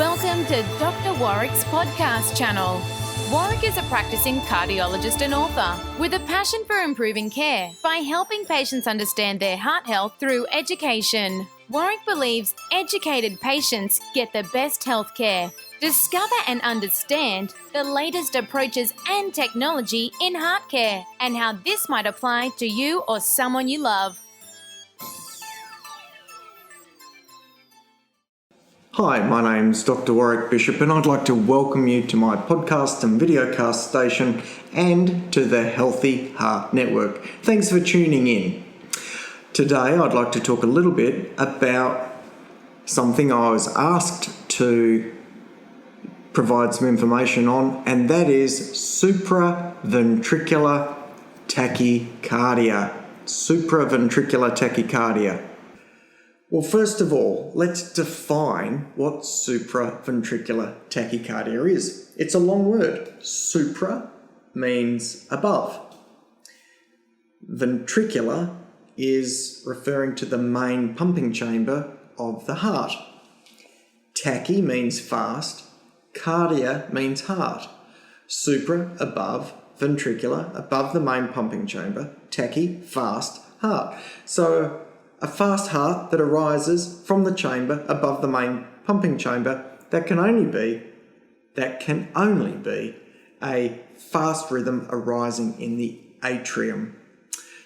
Welcome to Doctor Warrick's podcast channel. Warrick is a practising cardiologist and author with a passion for improving care by helping patients understand their heart health through education. Warrick believes educated patients get the best health care. Discover and understand the latest approaches and technology in heart care and how this might apply to you or someone you love. Hi, my name's Doctor Warrick Bishop and I'd like to welcome you to my podcast and videocast station and to the Healthy Heart Network. Thanks for tuning in. Today I'd like to talk a little bit about something I was asked to provide some information on, and that is supraventricular tachycardia. Supraventricular tachycardia. Well, first of all, let's define what supraventricular tachycardia is. It's a long word. Supra means above. Ventricular is referring to the main pumping chamber of the heart. Tachy means fast. Cardia means heart. Supra, above. Ventricular, above the main pumping chamber. Tachy, fast, heart. So a fast heart that arises from the chamber above the main pumping chamber, that can only be a fast rhythm arising in the atrium.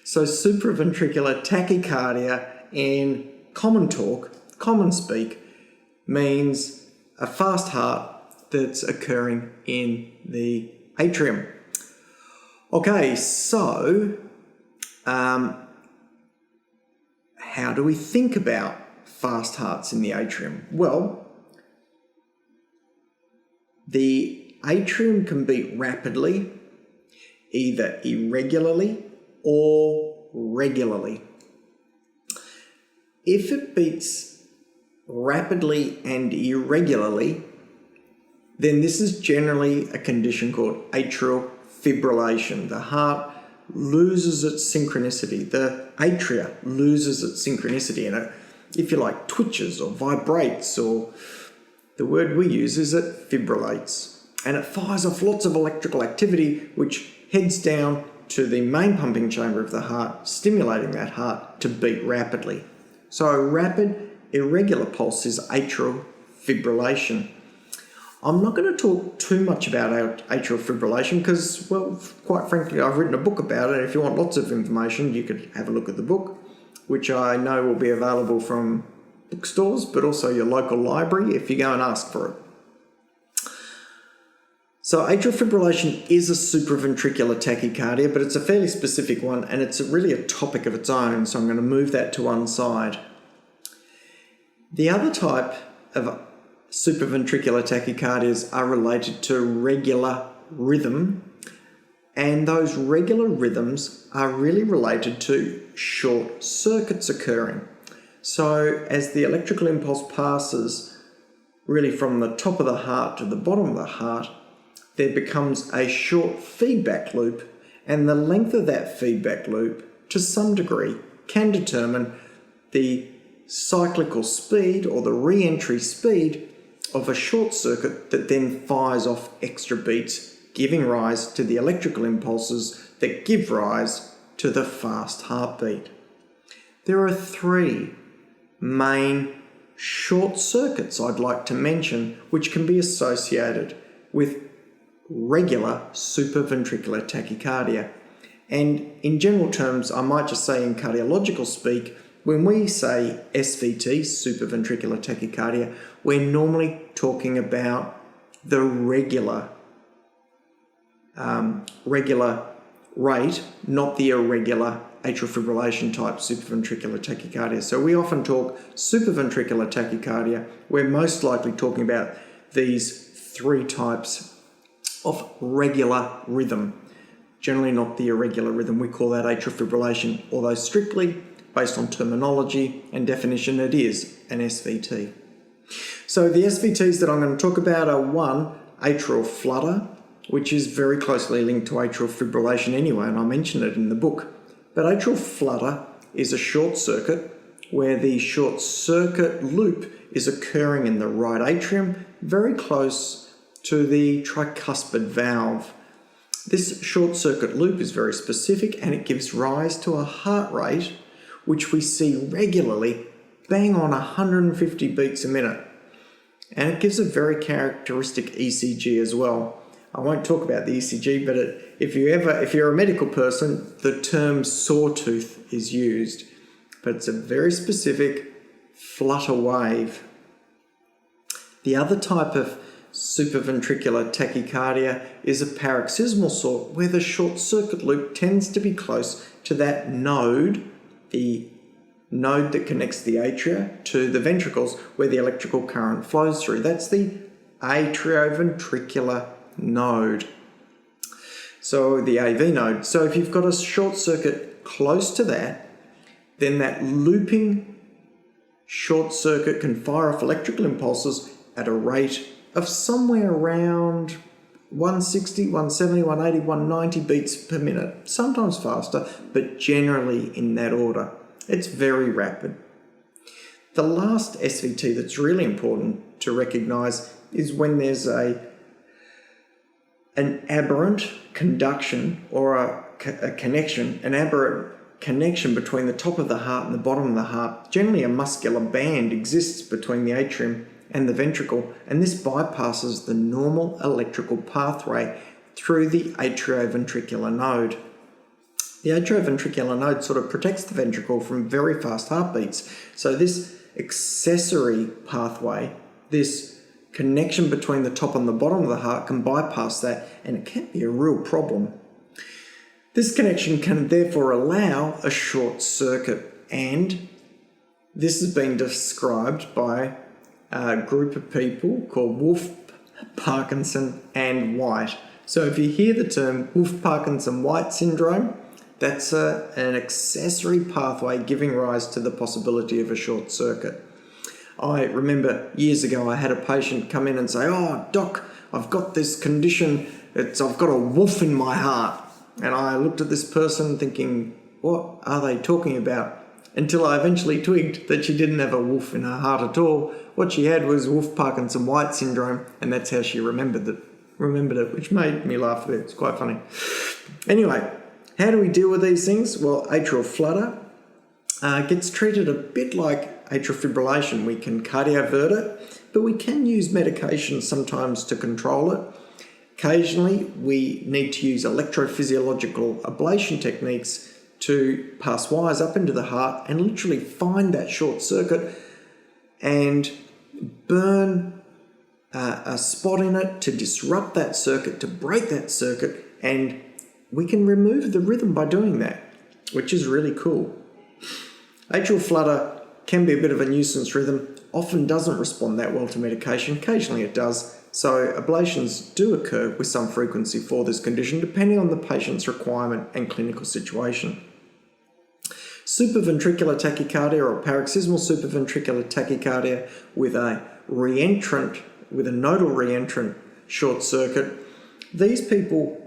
So supraventricular tachycardia, in common talk, common speak, means a fast heart that's occurring in the atrium. Okay, so how do we think about fast hearts in the atrium? Well, the atrium can beat rapidly, either irregularly or regularly. If it beats rapidly and irregularly, then this is generally a condition called atrial fibrillation. The heart loses its synchronicity. The atria loses its synchronicity, and it, if you like, twitches or vibrates, or the word we use is it fibrillates, and it fires off lots of electrical activity which heads down to the main pumping chamber of the heart, stimulating that heart to beat rapidly. So a rapid, irregular pulse is atrial fibrillation. I'm not going to talk too much about atrial fibrillation because, well, quite frankly, I've written a book about it. If you want lots of information, you could have a look at the book, which I know will be available from bookstores, but also your local library if you go and ask for it. So atrial fibrillation is a supraventricular tachycardia, but it's a fairly specific one, and it's really a topic of its own, so I'm going to move that to one side. The other type of supraventricular tachycardias are related to regular rhythm, and those regular rhythms are really related to short circuits occurring. So as the electrical impulse passes really from the top of the heart to the bottom of the heart, there becomes a short feedback loop, and the length of that feedback loop to some degree can determine the cyclical speed or the re-entry speed of a short circuit that then fires off extra beats, giving rise to the electrical impulses that give rise to the fast heartbeat. There are three main short circuits I'd like to mention which can be associated with regular supraventricular tachycardia. And in general terms, I might just say in cardiological speak, when we say SVT, supraventricular tachycardia, we're normally talking about the regular rate, not the irregular atrial fibrillation type supraventricular tachycardia. So we often talk supraventricular tachycardia. We're most likely talking about these three types of regular rhythm, generally not the irregular rhythm. We call that atrial fibrillation, although strictly based on terminology and definition, it is an SVT. So the SVTs that I'm going to talk about are one, atrial flutter, which is very closely linked to atrial fibrillation anyway, and I mention it in the book. But atrial flutter is a short circuit where the short circuit loop is occurring in the right atrium, very close to the tricuspid valve. This short circuit loop is very specific, and it gives rise to a heart rate which we see regularly bang on 150 beats a minute. And it gives a very characteristic ECG as well. I won't talk about the ECG, but if you're a medical person, the term sawtooth is used. But it's a very specific flutter wave. The other type of supraventricular tachycardia is a paroxysmal sort, where the short circuit loop tends to be close to that node, the node that connects the atria to the ventricles where the electrical current flows through. That's the atrioventricular node. So the AV node. So if you've got a short circuit close to that, then that looping short circuit can fire off electrical impulses at a rate of somewhere around 160, 170, 180, 190 beats per minute, sometimes faster, but generally in that order. It's very rapid. The last SVT that's really important to recognize is when there's an aberrant conduction or a connection, an aberrant connection between the top of the heart and the bottom of the heart. Generally, a muscular band exists between the atrium and the ventricle, and this bypasses the normal electrical pathway through the atrioventricular node. The atrioventricular node sort of protects the ventricle from very fast heartbeats. So this accessory pathway, this connection between the top and the bottom of the heart, can bypass that, and it can be a real problem. This connection can therefore allow a short circuit, and this has been described by a group of people called Wolff, Parkinson and White. So if you hear the term Wolff-Parkinson-White syndrome, that's an accessory pathway giving rise to the possibility of a short circuit. I remember years ago I had a patient come in and say, "Oh, doc, I've got this condition, I've got a wolf in my heart." And I looked at this person thinking, what are they talking about? Until I eventually twigged that she didn't have a wolf in her heart at all. What she had was Wolff-Parkinson-White syndrome, and that's how she remembered it, which made me laugh a bit. It's quite funny. Anyway, how do we deal with these things? Well, atrial flutter gets treated a bit like atrial fibrillation. We can cardiovert it, but we can use medication sometimes to control it. Occasionally, we need to use electrophysiological ablation techniques to pass wires up into the heart and literally find that short circuit and burn a spot in it to disrupt that circuit, to break that circuit, and we can remove the rhythm by doing that, which is really cool. Atrial flutter can be a bit of a nuisance rhythm, often doesn't respond that well to medication. Occasionally it does. So ablations do occur with some frequency for this condition, depending on the patient's requirement and clinical situation. Supraventricular tachycardia or paroxysmal supraventricular tachycardia with a nodal reentrant short circuit. These people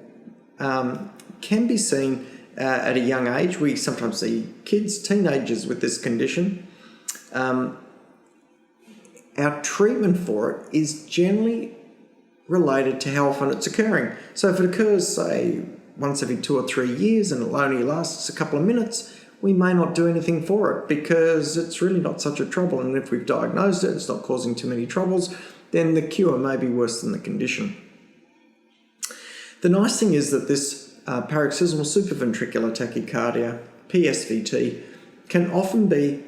can be seen at a young age. We sometimes see kids, teenagers with this condition. Our treatment for it is generally related to how often it's occurring. So if it occurs, say, once every 2 or 3 years and it only lasts a couple of minutes, we may not do anything for it because it's really not such a trouble. And if we've diagnosed it, it's not causing too many troubles, then the cure may be worse than the condition. The nice thing is that this paroxysmal supraventricular tachycardia, PSVT, can often be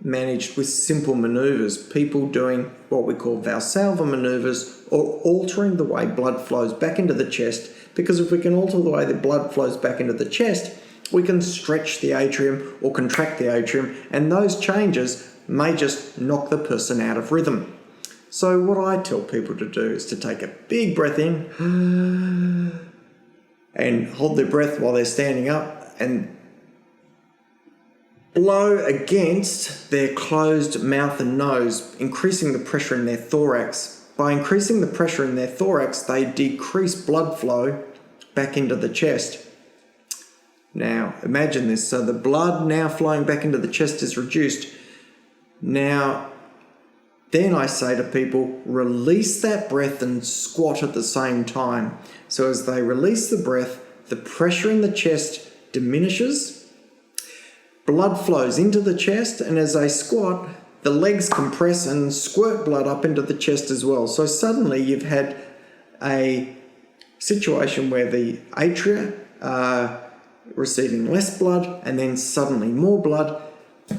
managed with simple manoeuvres, people doing what we call Valsalva manoeuvres or altering the way blood flows back into the chest, because if we can alter the way the blood flows back into the chest, we can stretch the atrium or contract the atrium, and those changes may just knock the person out of rhythm. So what I tell people to do is to take a big breath in and hold their breath while they're standing up and blow against their closed mouth and nose, increasing the pressure in their thorax. By increasing the pressure in their thorax, they decrease blood flow back into the chest. Now, imagine this. So the blood now flowing back into the chest is reduced. Now, then I say to people, release that breath and squat at the same time. So as they release the breath, the pressure in the chest diminishes, blood flows into the chest, and as they squat, the legs compress and squirt blood up into the chest as well. So suddenly you've had a situation where the atria are receiving less blood and then suddenly more blood,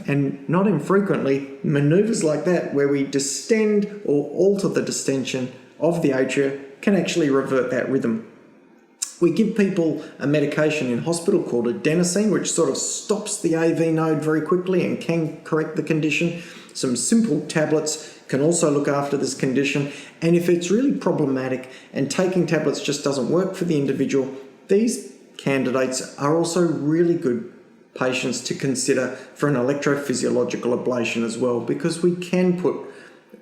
and not infrequently maneuvers like that where we distend or alter the distension of the atria can actually revert that rhythm. We give people a medication in hospital called adenosine, which sort of stops the AV node very quickly and can correct the condition. Some simple tablets can also look after this condition. And if it's really problematic and taking tablets just doesn't work for the individual, these candidates are also really good patients to consider for an electrophysiological ablation as well, because we can put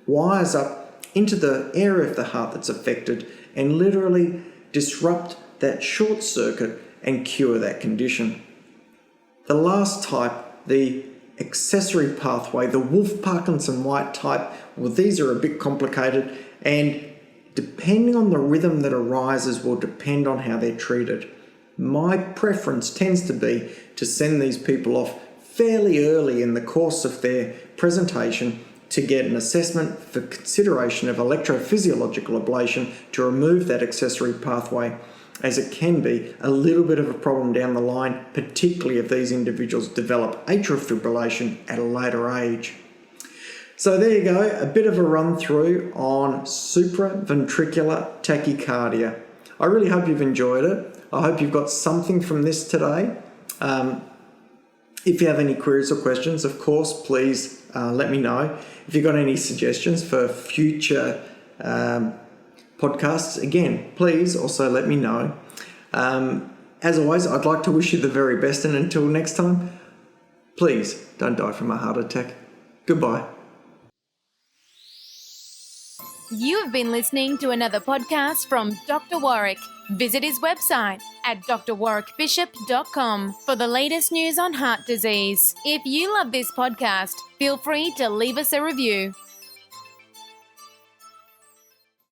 wires up into the area of the heart that's affected and literally disrupt that short circuit and cure that condition. The last type, the accessory pathway, the Wolff-Parkinson-White type, well, these are a bit complicated, and depending on the rhythm that arises will depend on how they're treated. My preference tends to be to send these people off fairly early in the course of their presentation to get an assessment for consideration of electrophysiological ablation to remove that accessory pathway, as it can be a little bit of a problem down the line, particularly if these individuals develop atrial fibrillation at a later age. So there you go, a bit of a run through on supraventricular tachycardia. I really hope you've enjoyed it. I hope you've got something from this today. If you have any queries or questions, of course, please let me know. If you've got any suggestions for future podcasts, again, please also let me know. As always, I'd like to wish you the very best, and until next time, please don't die from a heart attack. Goodbye. You have been listening to another podcast from Dr. Warrick. Visit his website at drwarrickbishop.com for the latest news on heart disease. If you love this podcast, feel free to leave us a review.